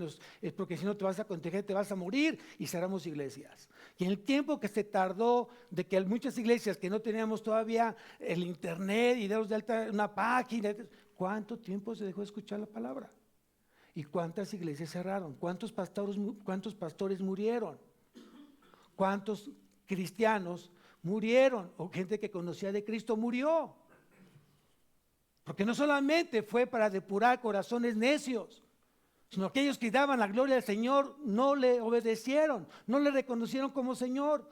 porque si no te vas a contagiar, te vas a morir, y cerramos iglesias. Y en el tiempo que se tardó de que muchas iglesias que no teníamos todavía el internet y de alta una página, ¿cuánto tiempo se dejó de escuchar la palabra? ¿Y cuántas iglesias cerraron? ¿Cuántos pastores murieron? ¿Cuántos cristianos murieron? O gente que conocía de Cristo murió. Porque no solamente fue para depurar corazones necios, sino aquellos que daban la gloria al Señor no le obedecieron, no le reconocieron como Señor.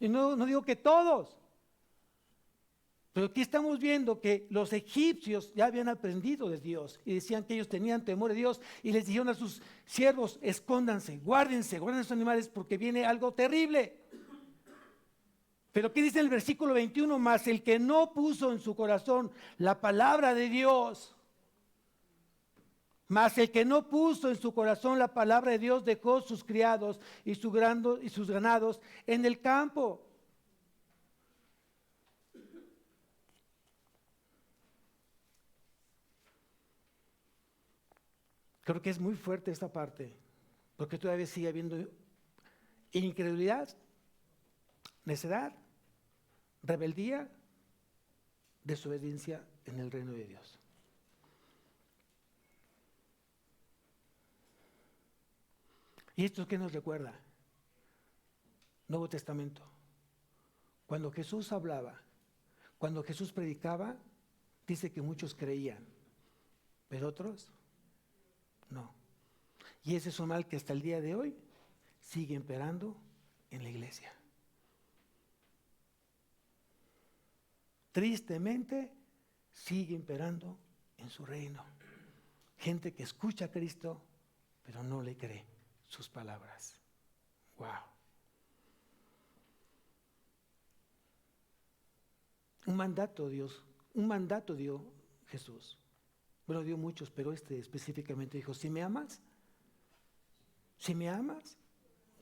Y no digo que todos, pero aquí estamos viendo que los egipcios ya habían aprendido de Dios y decían que ellos tenían temor de Dios, y les dijeron a sus siervos: escóndanse, guarden sus animales porque viene algo terrible. Pero ¿qué dice el versículo 21? Mas el que no puso en su corazón la palabra de Dios, dejó sus criados y sus ganados en el campo. Creo que es muy fuerte esta parte, porque todavía sigue habiendo incredulidad, necedad, rebeldía, desobediencia en el reino de Dios. ¿Y esto qué nos recuerda? Nuevo Testamento. Cuando Jesús hablaba, cuando Jesús predicaba, dice que muchos creían, pero otros no. Y ese es un mal que hasta el día de hoy sigue imperando en la iglesia. Tristemente sigue imperando en su reino. Gente que escucha a Cristo, pero no le cree sus palabras. Wow. Un mandato dio Jesús. Bueno, dio muchos, pero específicamente dijo: si me amas,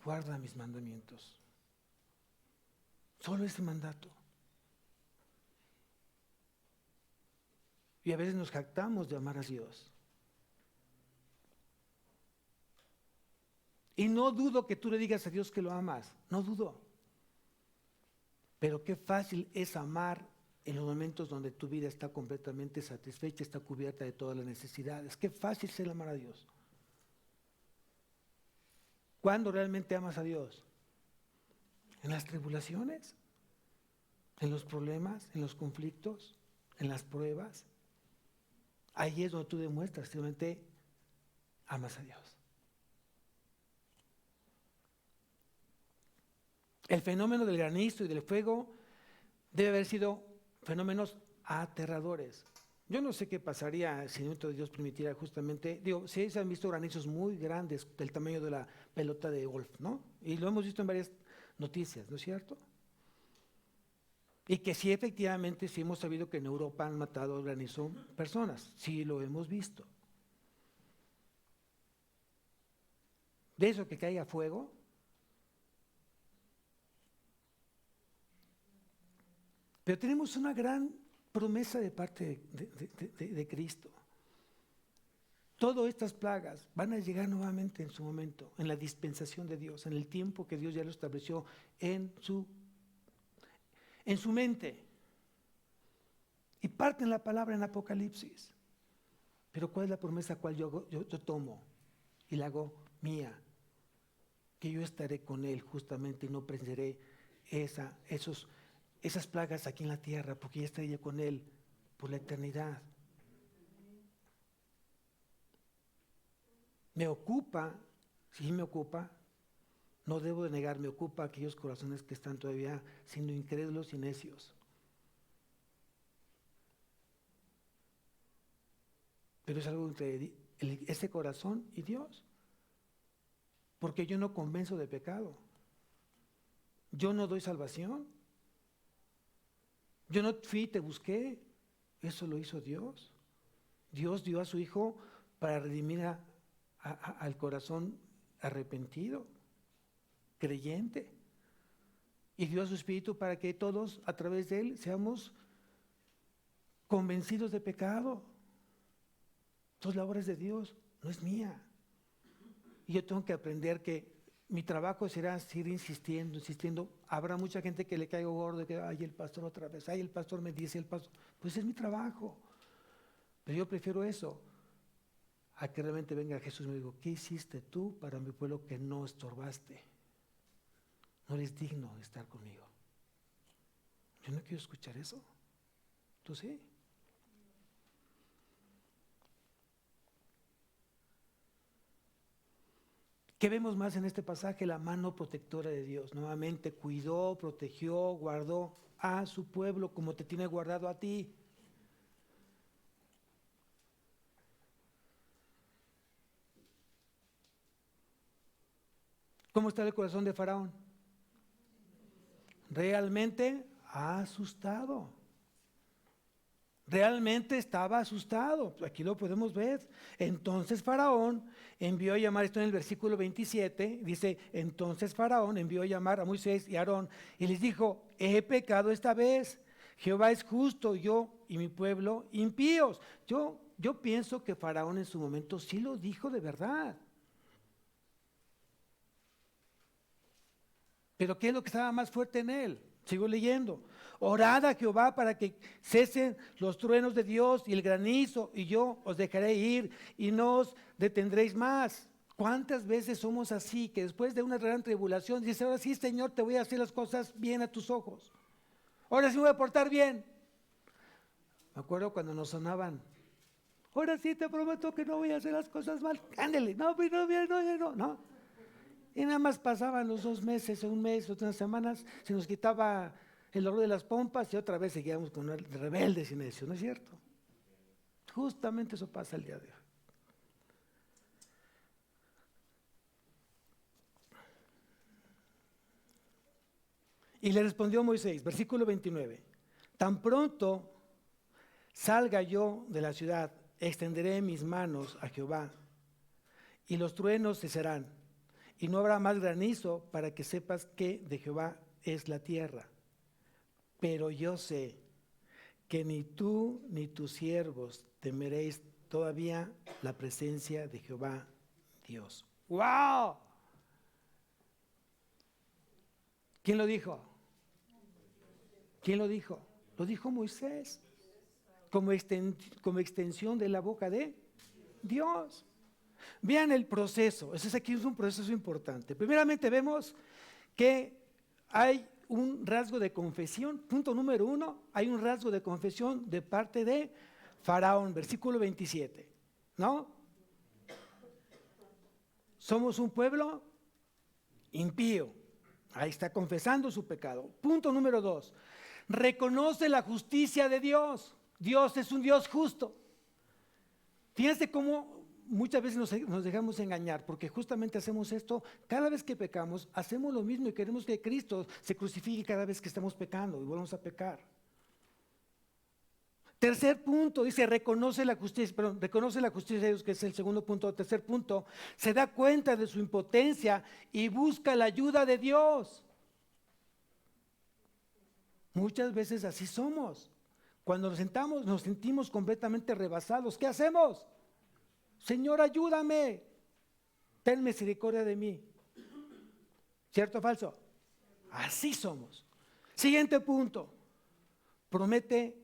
guarda mis mandamientos. Solo ese mandato. Y a veces nos jactamos de amar a Dios. Y no dudo que tú le digas a Dios que lo amas, no dudo. Pero qué fácil es amar en los momentos donde tu vida está completamente satisfecha, está cubierta de todas las necesidades. Qué fácil es el amar a Dios. ¿Cuándo realmente amas a Dios? ¿En las tribulaciones? ¿En los problemas? ¿En los conflictos? ¿En las pruebas? Ahí es donde tú demuestras que realmente amas a Dios. El fenómeno del granizo y del fuego debe haber sido fenómenos aterradores. Yo no sé qué pasaría si Dios permitiera justamente, si se han visto granizos muy grandes del tamaño de la pelota de golf, ¿no? Y lo hemos visto en varias noticias, ¿no es cierto? Y que sí, efectivamente, sí hemos sabido que en Europa han matado al granizo personas, sí lo hemos visto. De eso que caiga fuego, pero tenemos una gran promesa de parte de Cristo. Todas estas plagas van a llegar nuevamente en su momento, en la dispensación de Dios, en el tiempo que Dios ya lo estableció en su mente. Y parten la palabra en Apocalipsis. Pero ¿cuál es la promesa cual yo tomo y la hago mía? Que yo estaré con Él justamente y no prenderé esas plagas aquí en la tierra, porque ya estaré con Él por la eternidad. Me ocupa, no debo de negar, me ocupa aquellos corazones que están todavía siendo incrédulos y necios. Pero es algo entre ese corazón y Dios. Porque yo no convenzo de pecado. Yo no doy salvación. Yo no fui y te busqué. Eso lo hizo Dios. Dios dio a su Hijo para redimir al corazón arrepentido, creyente. Y dio a su Espíritu para que todos, a través de Él, seamos convencidos de pecado. Entonces la obra es de Dios, no es mía. Y yo tengo que aprender que mi trabajo será seguir insistiendo, insistiendo. Habrá mucha gente que le caigo gordo, que ay, el pastor otra vez, ay, el pastor me dice, el pastor. Pues es mi trabajo. Pero yo prefiero eso a que realmente venga Jesús y me diga, ¿qué hiciste tú para mi pueblo que no estorbaste? No eres digno de estar conmigo. Yo no quiero escuchar eso. ¿Tú sí? ¿Qué vemos más en este pasaje? La mano protectora de Dios. Nuevamente cuidó, protegió, guardó a su pueblo como te tiene guardado a ti. ¿Cómo está el corazón de Faraón? Realmente asustado. Realmente estaba asustado. Aquí lo podemos ver. Entonces Faraón envió a llamar, esto en el versículo 27, dice, entonces Faraón envió a llamar a Moisés y a Aarón y les dijo, he pecado esta vez. Jehová es justo, yo y mi pueblo impíos. Yo pienso que Faraón en su momento sí lo dijo de verdad. Pero ¿qué es lo que estaba más fuerte en él? Sigo leyendo. Orad a Jehová para que cesen los truenos de Dios y el granizo, y yo os dejaré ir y no os detendréis más. ¿Cuántas veces somos así? Que después de una gran tribulación dice, ahora sí, Señor, te voy a hacer las cosas bien a tus ojos. Ahora sí me voy a portar bien. Me acuerdo cuando nos sonaban, ahora sí te prometo que no voy a hacer las cosas mal. Ándale, no. Y nada más pasaban los 2 meses, un mes, otras semanas, se nos quitaba el dolor de las pompas y otra vez seguíamos con rebeldes y necios, ¿no es cierto? Justamente eso pasa el día de hoy. Y le respondió Moisés, versículo 29, tan pronto salga yo de la ciudad, extenderé mis manos a Jehová y los truenos cesarán y no habrá más granizo para que sepas que de Jehová es la tierra. Pero yo sé que ni tú ni tus siervos temeréis todavía la presencia de Jehová Dios. ¡Wow! ¿Quién lo dijo? ¿Quién lo dijo? Lo dijo Moisés, como extensión de la boca de Dios. Vean el proceso, ese aquí es un proceso importante. Primeramente vemos que hay un rasgo de confesión, punto número 1, hay un rasgo de confesión de parte de Faraón, versículo 27, ¿no? Somos un pueblo impío, ahí está confesando su pecado. Punto número 2, reconoce la justicia de Dios. Dios es un Dios justo. Fíjense cómo muchas veces nos dejamos engañar, porque justamente hacemos esto, cada vez que pecamos, hacemos lo mismo y queremos que Cristo se crucifique cada vez que estamos pecando y volvamos a pecar. Tercer punto, dice, reconoce la justicia de Dios, que es el segundo punto. Tercer punto, se da cuenta de su impotencia y busca la ayuda de Dios. Muchas veces así somos. Cuando nos sentamos, nos sentimos completamente rebasados. ¿Qué hacemos? Señor, ayúdame, ten misericordia de mí. ¿Cierto o falso? Así somos. Siguiente punto, promete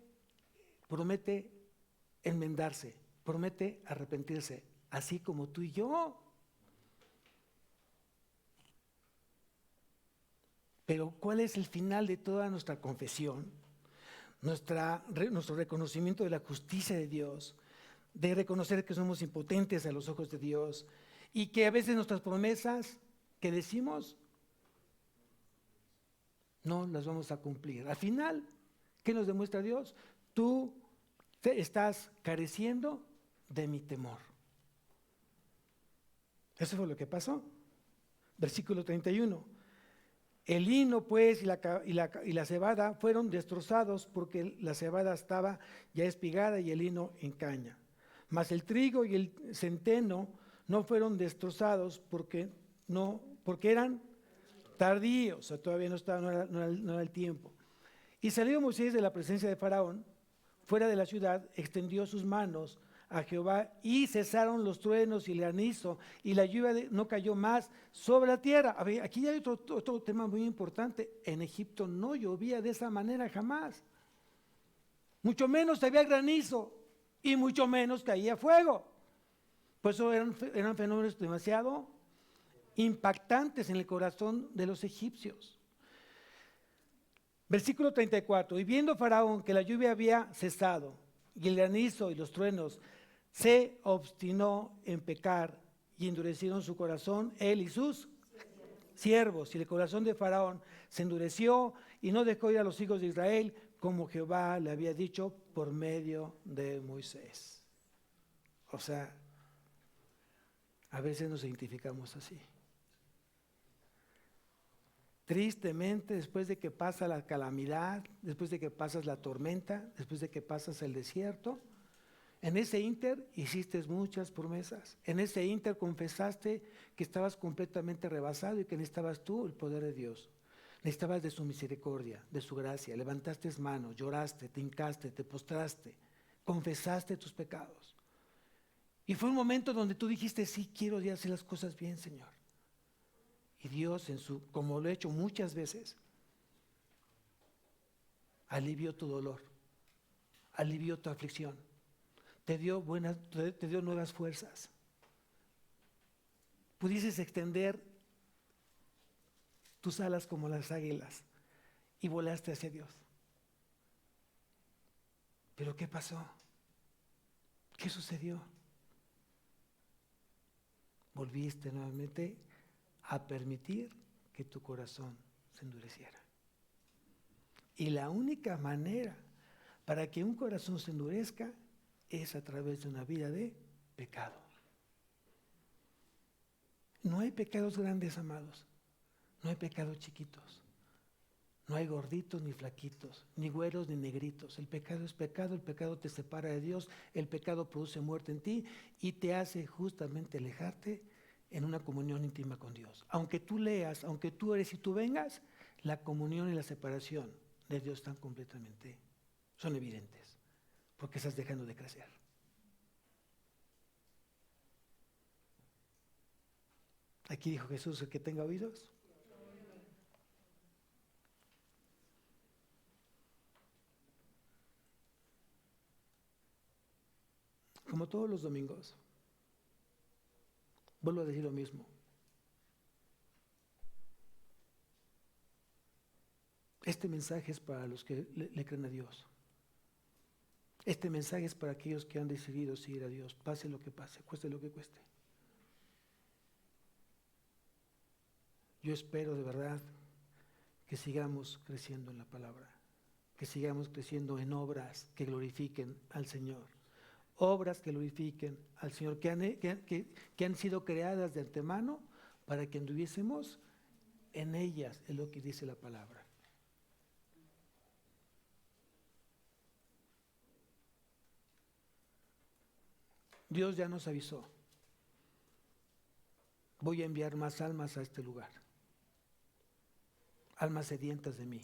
enmendarse, promete arrepentirse, así como tú y yo. Pero ¿cuál es el final de toda nuestra confesión? Nuestro reconocimiento de la justicia de Dios, de reconocer que somos impotentes a los ojos de Dios y que a veces nuestras promesas que decimos no las vamos a cumplir. Al final, ¿qué nos demuestra Dios? Tú estás careciendo de mi temor. Eso fue lo que pasó. Versículo 31. El lino pues y la cebada fueron destrozados porque la cebada estaba ya espigada y el lino en caña. Mas el trigo y el centeno no fueron destrozados porque eran tardíos, o sea, todavía no era el tiempo. Y salió Moisés de la presencia de Faraón, fuera de la ciudad, extendió sus manos a Jehová, y cesaron los truenos y el granizo, y la lluvia no cayó más sobre la tierra. A ver, aquí hay otro tema muy importante. En Egipto no llovía de esa manera jamás. Mucho menos había granizo, y mucho menos caía fuego. Por eso eran fenómenos demasiado impactantes en el corazón de los egipcios. Versículo 34. Y viendo Faraón que la lluvia había cesado, y el granizo y los truenos, se obstinó en pecar, y endurecieron su corazón, él y sus siervos. Y el corazón de Faraón se endureció, y no dejó ir a los hijos de Israel, como Jehová le había dicho por medio de Moisés. O sea, a veces nos identificamos así. Tristemente, después de que pasa la calamidad, después de que pasas la tormenta, después de que pasas el desierto, en ese ínter hiciste muchas promesas. En ese ínter confesaste que estabas completamente rebasado y que necesitabas tú el poder de Dios. Necesitabas de su misericordia, de su gracia. Levantaste manos, lloraste, te hincaste, te postraste, confesaste tus pecados. Y fue un momento donde tú dijiste, sí, quiero ya hacer las cosas bien, Señor. Y Dios, como lo he hecho muchas veces, alivió tu dolor, alivió tu aflicción, te dio nuevas fuerzas. Pudieses extender tus alas como las águilas y volaste hacia Dios. ¿Pero qué pasó? ¿Qué sucedió? Volviste nuevamente a permitir que tu corazón se endureciera. Y la única manera para que un corazón se endurezca es a través de una vida de pecado. No hay pecados grandes, amados. No hay pecados chiquitos. No hay gorditos ni flaquitos, ni güeros ni negritos. El pecado es pecado, el pecado te separa de Dios, el pecado produce muerte en ti y te hace justamente alejarte en una comunión íntima con Dios. Aunque tú leas, aunque tú eres y tú vengas, la comunión y la separación de Dios son evidentes, porque estás dejando de crecer. Aquí dijo Jesús, el que tenga oídos. Como todos los domingos, vuelvo a decir lo mismo. Este mensaje es para los que le creen a Dios. Este mensaje es para aquellos que han decidido seguir a Dios, pase lo que pase, cueste lo que cueste. Yo espero de verdad que sigamos creciendo en la palabra, que sigamos creciendo en obras que glorifiquen al Señor. Obras que glorifiquen al Señor, que han sido creadas de antemano para que anduviésemos en ellas, es lo que dice la palabra. Dios ya nos avisó. Voy a enviar más almas a este lugar. Almas sedientas de mí.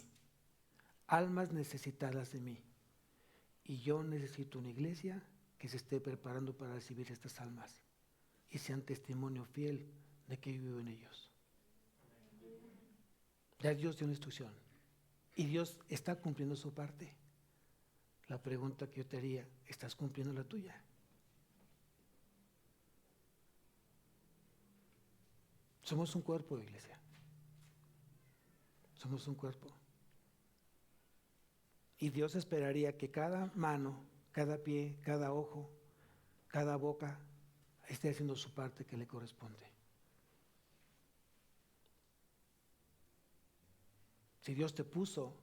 Almas necesitadas de mí. Y yo necesito una iglesia que se esté preparando para recibir estas almas y sean testimonio fiel de que yo vivo en ellos. Ya Dios dio una instrucción y Dios está cumpliendo su parte. La pregunta que yo te haría, ¿estás cumpliendo la tuya? Somos un cuerpo, iglesia. Somos un cuerpo. Y Dios esperaría que cada mano, cada pie, cada ojo, cada boca esté haciendo su parte que le corresponde. Si Dios te puso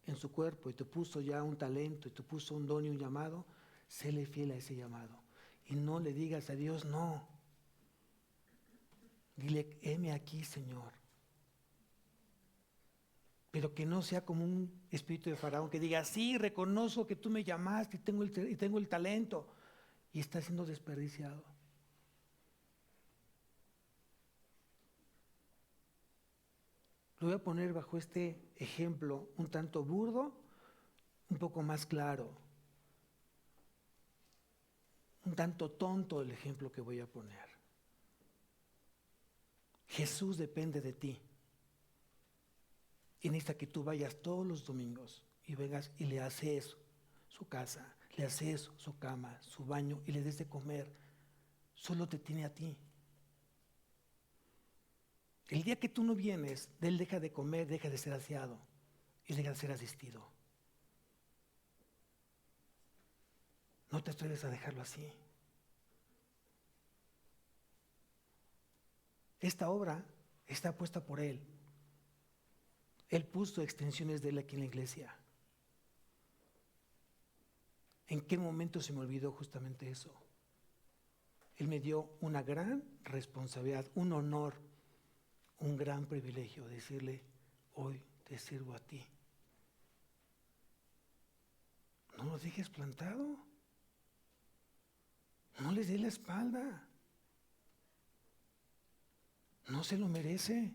en su cuerpo y te puso ya un talento y te puso un don y un llamado, séle fiel a ese llamado. Y no le digas a Dios no. Dile, heme aquí, Señor. Pero que no sea como un espíritu de Faraón que diga, sí, reconozco que tú me llamaste y tengo el talento. Y está siendo desperdiciado. Lo voy a poner bajo este ejemplo un tanto burdo, un poco más claro. un tanto tonto el ejemplo que voy a poner. Jesús depende de ti. Y necesita que tú vayas todos los domingos y vengas y le haces su casa, le haces su cama, su baño y le des de comer. Solo te tiene a ti. El día que tú no vienes, Él deja de comer, deja de ser aseado y deja de ser asistido. No te atreves a dejarlo así. Esta obra está puesta por Él. Él puso extensiones de Él aquí en la iglesia. ¿En qué momento se me olvidó justamente eso? Él me dio una gran responsabilidad, un honor, un gran privilegio, decirle, hoy te sirvo a ti. No lo dejes plantado. No les dé la espalda. No se lo merece.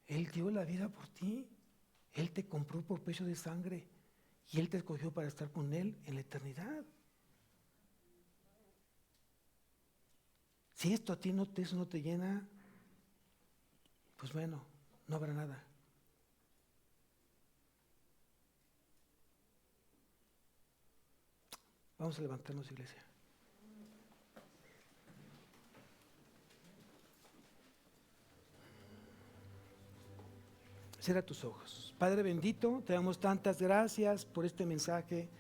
Él dio la vida por ti. Él te compró por precio de sangre. Y Él te escogió para estar con Él en la eternidad. Si esto a ti eso no te llena, pues bueno, no habrá nada. Vamos a levantarnos, iglesia. Cierra tus ojos. Padre bendito, te damos tantas gracias por este mensaje.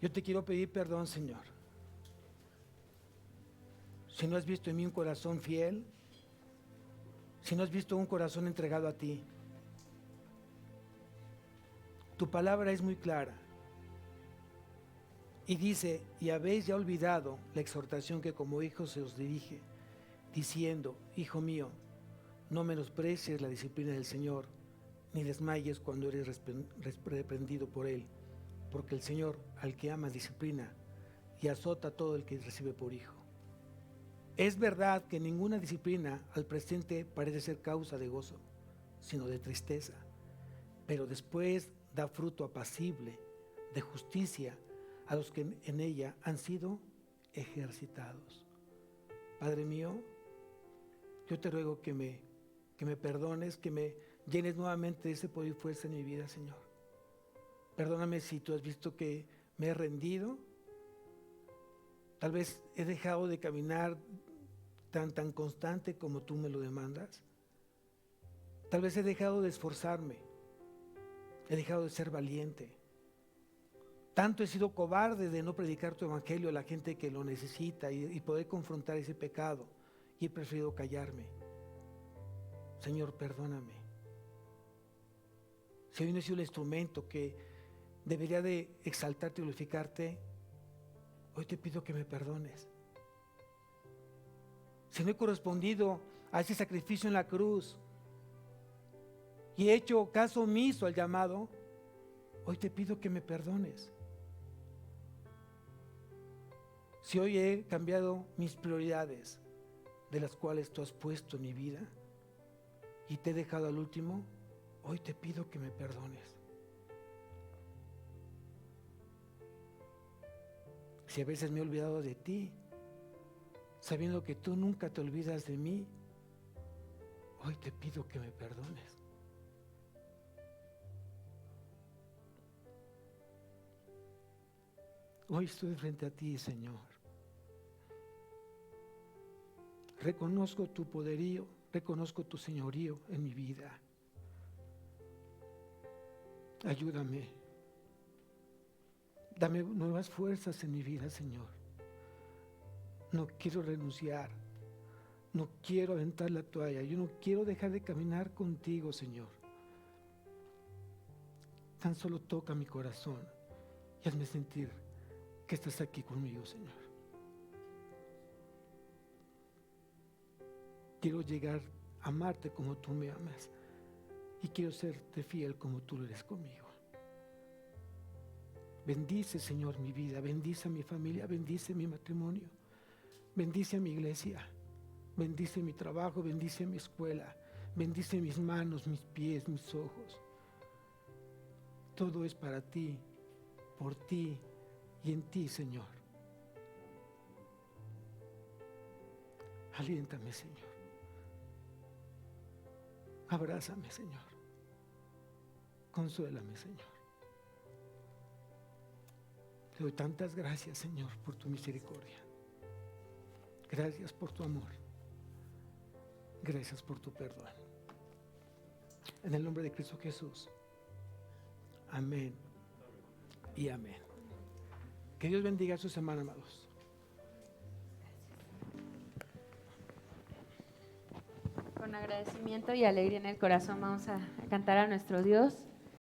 Yo te quiero pedir perdón, Señor. Si no has visto en mí un corazón fiel, si no has visto un corazón entregado a ti, tu palabra es muy clara. Y dice, y habéis ya olvidado la exhortación que como hijos se os dirige, diciendo, hijo mío, no menosprecies la disciplina del Señor, ni desmayes cuando eres reprendido por Él, porque el Señor al que ama disciplina y azota a todo el que recibe por hijo. Es verdad que ninguna disciplina al presente parece ser causa de gozo, sino de tristeza, pero después da fruto apacible de justicia a los que en ella han sido ejercitados. Padre mío, yo te ruego que me perdones, que me llenes nuevamente de ese poder y fuerza en mi vida, Señor. Perdóname si tú has visto que me he rendido. Tal vez he dejado de caminar tan constante como tú me lo demandas. Tal vez he dejado de esforzarme. He dejado de ser valiente. Tanto he sido cobarde de no predicar tu evangelio a la gente que lo necesita y poder confrontar ese pecado. Y he preferido callarme. Señor, perdóname. Si hoy no he sido el instrumento que debería de exaltarte y glorificarte, hoy te pido que me perdones. Si no he correspondido a ese sacrificio en la cruz y he hecho caso omiso al llamado, hoy te pido que me perdones. Si hoy he cambiado mis prioridades, de las cuales tú has puesto en mi vida, y te he dejado al último, hoy te pido que me perdones. Si a veces me he olvidado de ti, sabiendo que tú nunca te olvidas de mí, hoy te pido que me perdones. Hoy estoy frente a ti, Señor. Reconozco tu poderío, reconozco tu señorío en mi vida. Ayúdame. Dame nuevas fuerzas en mi vida, Señor. No quiero renunciar. No quiero aventar la toalla. Yo no quiero dejar de caminar contigo, Señor. Tan solo toca mi corazón y hazme sentir que estás aquí conmigo, Señor. Quiero llegar a amarte como tú me amas y quiero serte fiel como tú lo eres conmigo. Bendice, Señor, mi vida, bendice a mi familia, bendice mi matrimonio, bendice a mi iglesia, bendice mi trabajo, bendice mi escuela, bendice mis manos, mis pies, mis ojos. Todo es para ti, por ti y en ti, Señor. Aliéntame, Señor. Abrázame, Señor. Consuélame, Señor. Te doy tantas gracias, Señor, por tu misericordia. Gracias por tu amor. Gracias por tu perdón. En el nombre de Cristo Jesús. Amén y amén. Que Dios bendiga su semana, amados. Con agradecimiento y alegría en el corazón vamos a cantar a nuestro Dios.